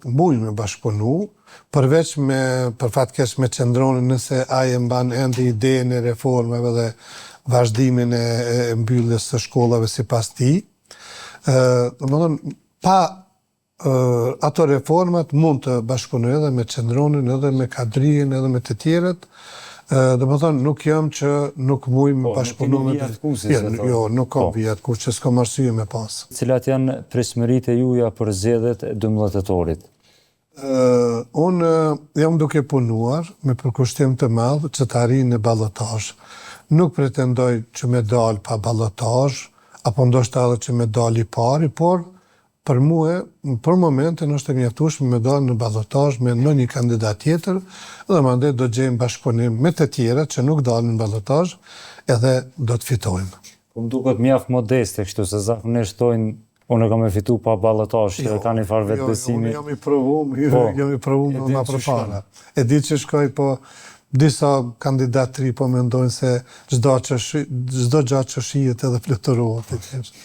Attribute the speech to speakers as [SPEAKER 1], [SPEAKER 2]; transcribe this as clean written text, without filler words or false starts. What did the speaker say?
[SPEAKER 1] mujnë me bashkëpunu, për fatkesh me qëndronin nëse ai e mban ende idenë e reformave dhe vazhdimin e mbylljes së shkollave sipas tij. Domethënë, pa ato reformat mund të bashkëpunoj edhe me qëndronin, edhe me kadrijen, edhe me të tjerët. Domethënë, nuk jam që nuk muj me bashkëpunu me jo, nuk kam vijat kush që s'kam arsye me pas.
[SPEAKER 2] Cilat janë pritshmëritë e juaja për zgjedhjet e 12 tetorit?
[SPEAKER 1] Unë jam duke punuar me përkushtim të madh që të arrijë në ballotazh. Nuk pretendoj që me dal pa ballotazh, apo ndoshta edhe që me dal i pari, por për mua, për momentin është e mjaftueshme me dalë në ballotazh me ndonjë kandidat tjetër dhe mandej do gjejmë bashkëpunim me të tjerët që nuk dalin në ballotazh edhe do të fitojmë.
[SPEAKER 2] Po më duket mjaft modeste kështu se zakonisht thonë unë kam e fitu pa ballotazh, që ka një farë vetbesimi.
[SPEAKER 1] Jam i provuar më përpara. E di që shkoj, po disa kandidat të ri po mendojnë se çdo gjë që shihet edhe fluturohet.